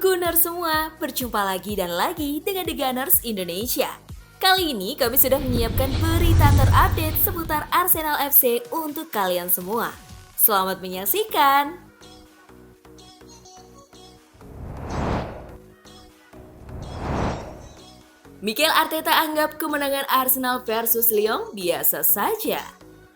Gunners semua, berjumpa lagi dan lagi dengan The Gunners Indonesia. Kali ini kami sudah menyiapkan berita terupdate seputar Arsenal FC untuk kalian semua. Selamat menyaksikan! Mikel Arteta anggap kemenangan Arsenal versus Lyon biasa saja.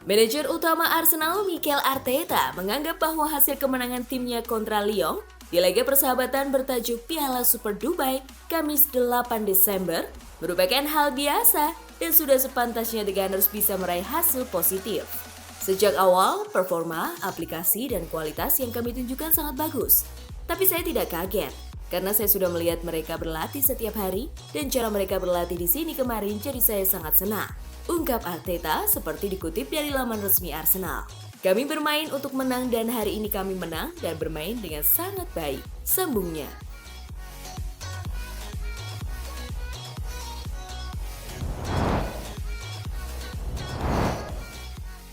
Manajer utama Arsenal, Mikel Arteta, menganggap bahwa hasil kemenangan timnya kontra Lyon di laga persahabatan bertajuk Piala Super Dubai Kamis 8 Desember merupakan hal biasa dan sudah sepantasnya The Gunners bisa meraih hasil positif. Sejak awal, performa, aplikasi, dan kualitas yang kami tunjukkan sangat bagus. Tapi saya tidak kaget, karena saya sudah melihat mereka berlatih setiap hari dan cara mereka berlatih di sini kemarin jadi saya sangat senang. Ungkap Arteta seperti dikutip dari laman resmi Arsenal. Kami bermain untuk menang dan hari ini kami menang dan bermain dengan sangat baik, sambungnya.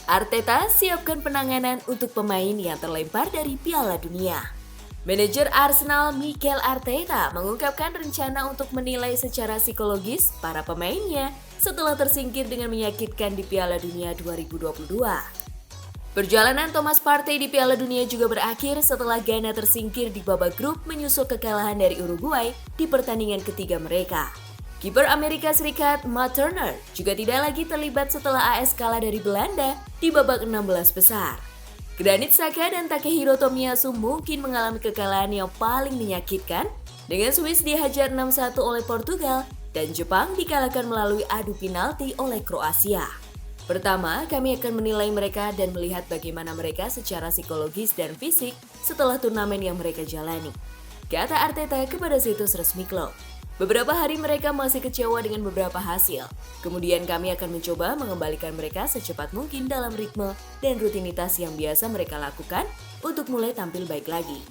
Arteta siapkan penanganan untuk pemain yang terlempar dari Piala Dunia. Manajer Arsenal Mikel Arteta mengungkapkan rencana untuk menilai secara psikologis para pemainnya setelah tersingkir dengan menyakitkan di Piala Dunia 2022. Perjalanan Thomas Partey di Piala Dunia juga berakhir setelah Ghana tersingkir di babak grup menyusul kekalahan dari Uruguay di pertandingan ketiga mereka. Kiper Amerika Serikat Matt Turner juga tidak lagi terlibat setelah AS kalah dari Belanda di babak 16 besar. Granit Xhaka dan Takehiro Tomiyasu mungkin mengalami kekalahan yang paling menyakitkan dengan Swiss dihajar 6-1 oleh Portugal dan Jepang dikalahkan melalui adu penalti oleh Kroasia. Pertama, kami akan menilai mereka dan melihat bagaimana mereka secara psikologis dan fisik setelah turnamen yang mereka jalani, kata Arteta kepada situs resmi klub. Beberapa hari mereka masih kecewa dengan beberapa hasil. Kemudian kami akan mencoba mengembalikan mereka secepat mungkin dalam ritme dan rutinitas yang biasa mereka lakukan untuk mulai tampil baik lagi.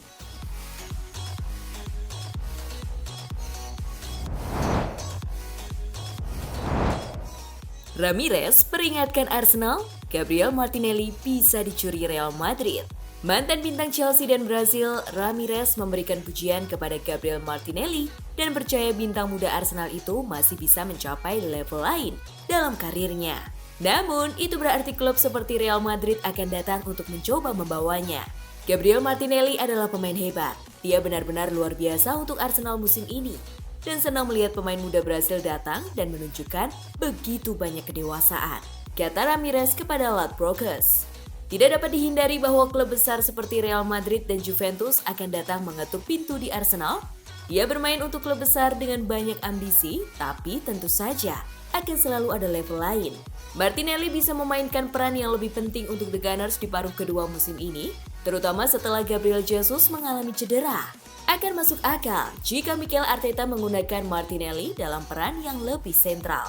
Ramirez peringatkan Arsenal, Gabriel Martinelli bisa dicuri Real Madrid. Mantan bintang Chelsea dan Brazil, Ramirez memberikan pujian kepada Gabriel Martinelli dan percaya bintang muda Arsenal itu masih bisa mencapai level lain dalam karirnya. Namun, itu berarti klub seperti Real Madrid akan datang untuk mencoba membawanya. Gabriel Martinelli adalah pemain hebat. Dia benar-benar luar biasa untuk Arsenal musim ini. Dan senang melihat pemain muda Brasil datang dan menunjukkan begitu banyak kedewasaan, kata Ramirez kepada Ladbrokes. Tidak dapat dihindari bahwa klub besar seperti Real Madrid dan Juventus akan datang mengetuk pintu di Arsenal. Dia bermain untuk klub besar dengan banyak ambisi, tapi tentu saja akan selalu ada level lain. Martinelli bisa memainkan peran yang lebih penting untuk The Gunners di paruh kedua musim ini, terutama setelah Gabriel Jesus mengalami cedera. Akan masuk akal jika Mikel Arteta menggunakan Martinelli dalam peran yang lebih sentral.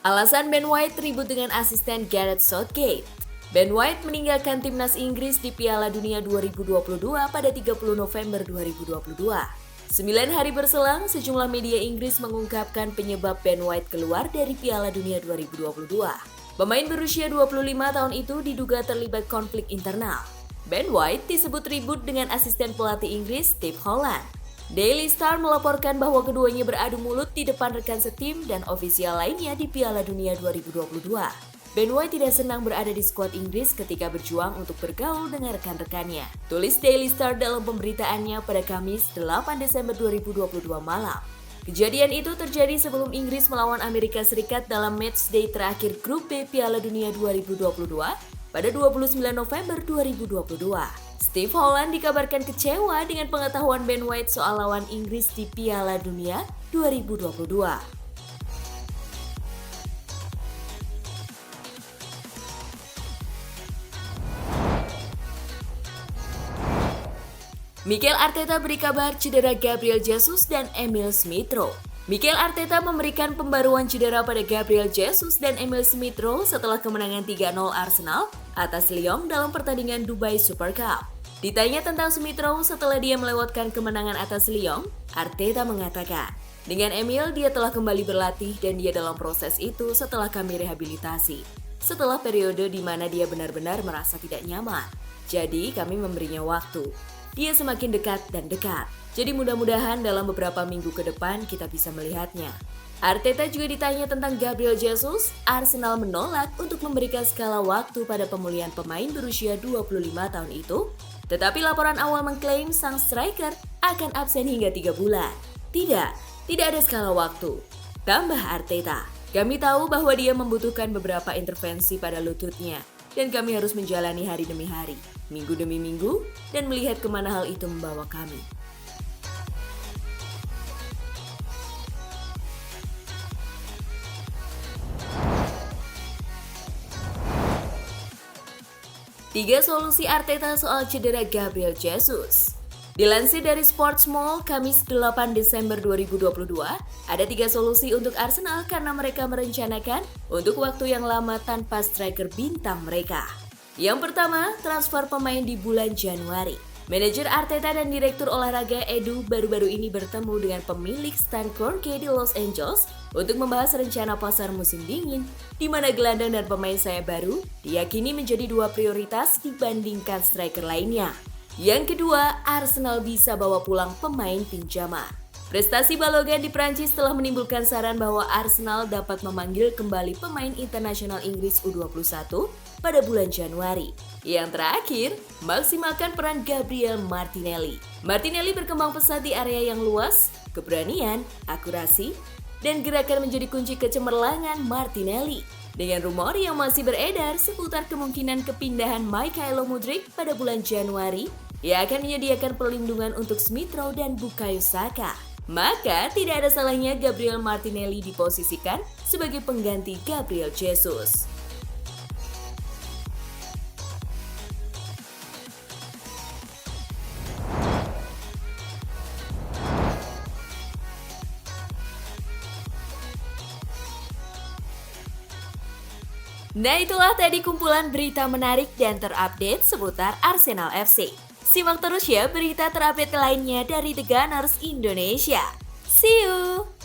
Alasan Ben White ribut dengan asisten Gareth Southgate. Ben White meninggalkan timnas Inggris di Piala Dunia 2022 pada 30 November 2022. 9 hari berselang, sejumlah media Inggris mengungkapkan penyebab Ben White keluar dari Piala Dunia 2022. Pemain berusia 25 tahun itu diduga terlibat konflik internal. Ben White disebut ribut dengan asisten pelatih Inggris Steve Holland. Daily Star melaporkan bahwa keduanya beradu mulut di depan rekan setim dan ofisial lainnya di Piala Dunia 2022. Ben White tidak senang berada di skuad Inggris ketika berjuang untuk bergaul dengan rekan-rekannya, tulis Daily Star dalam pemberitaannya pada Kamis 8 Desember 2022 malam. Kejadian itu terjadi sebelum Inggris melawan Amerika Serikat dalam matchday terakhir Grup B Piala Dunia 2022 pada 29 November 2022. Steve Holland dikabarkan kecewa dengan pengetahuan Ben White soal lawan Inggris di Piala Dunia 2022. Mikel Arteta beri kabar cedera Gabriel Jesus dan Emil Smith-Rowe. Mikel Arteta memberikan pembaruan cedera pada Gabriel Jesus dan Emil Smith-Rowe setelah kemenangan 3-0 Arsenal atas Lyon dalam pertandingan Dubai Super Cup. Ditanya tentang Smith-Rowe setelah dia melewatkan kemenangan atas Lyon, Arteta mengatakan, dengan Emil dia telah kembali berlatih dan dia dalam proses itu setelah kami rehabilitasi. setelah periode di mana dia benar-benar merasa tidak nyaman. Jadi kami memberinya waktu. Dia semakin dekat dan dekat. Jadi mudah-mudahan dalam beberapa minggu ke depan kita bisa melihatnya. Arteta juga ditanya tentang Gabriel Jesus. Arsenal menolak untuk memberikan skala waktu pada pemulihan pemain berusia 25 tahun itu. Tetapi laporan awal mengklaim sang striker akan absen hingga 3 bulan. Tidak ada skala waktu. Tambah Arteta, kami tahu bahwa dia membutuhkan beberapa intervensi pada lututnya. Dan kami harus menjalani hari demi hari, minggu demi minggu, dan melihat kemana hal itu membawa kami. Tiga solusi Arteta soal cedera Gabriel Jesus. Dilansir dari Sports Mall, Kamis 8 Desember 2022, ada 3 solusi untuk Arsenal karena mereka merencanakan untuk waktu yang lama tanpa striker bintang mereka. Yang pertama, transfer pemain di bulan Januari. Manajer Arteta dan Direktur Olahraga Edu baru-baru ini bertemu dengan pemilik Stan Kroenke di Los Angeles untuk membahas rencana pasar musim dingin, di mana gelandang dan pemain sayap baru diyakini menjadi 2 prioritas dibandingkan striker lainnya. Yang kedua, Arsenal bisa bawa pulang pemain pinjaman. Prestasi Balogun di Prancis telah menimbulkan saran bahwa Arsenal dapat memanggil kembali pemain internasional Inggris U21 pada bulan Januari. Yang terakhir, maksimalkan peran Gabriel Martinelli. Martinelli berkembang pesat di area yang luas, keberanian, akurasi, dan gerakan menjadi kunci kecemerlangan Martinelli. Dengan rumor yang masih beredar seputar kemungkinan kepindahan Mykhailo Mudryk pada bulan Januari, ia akan menyediakan perlindungan untuk Smith Rowe dan Bukayo Saka. Maka tidak ada salahnya Gabriel Martinelli diposisikan sebagai pengganti Gabriel Jesus. Nah itulah tadi kumpulan berita menarik dan terupdate seputar Arsenal FC. Simak terus ya berita terupdate lainnya dari The Gunners Indonesia. See you!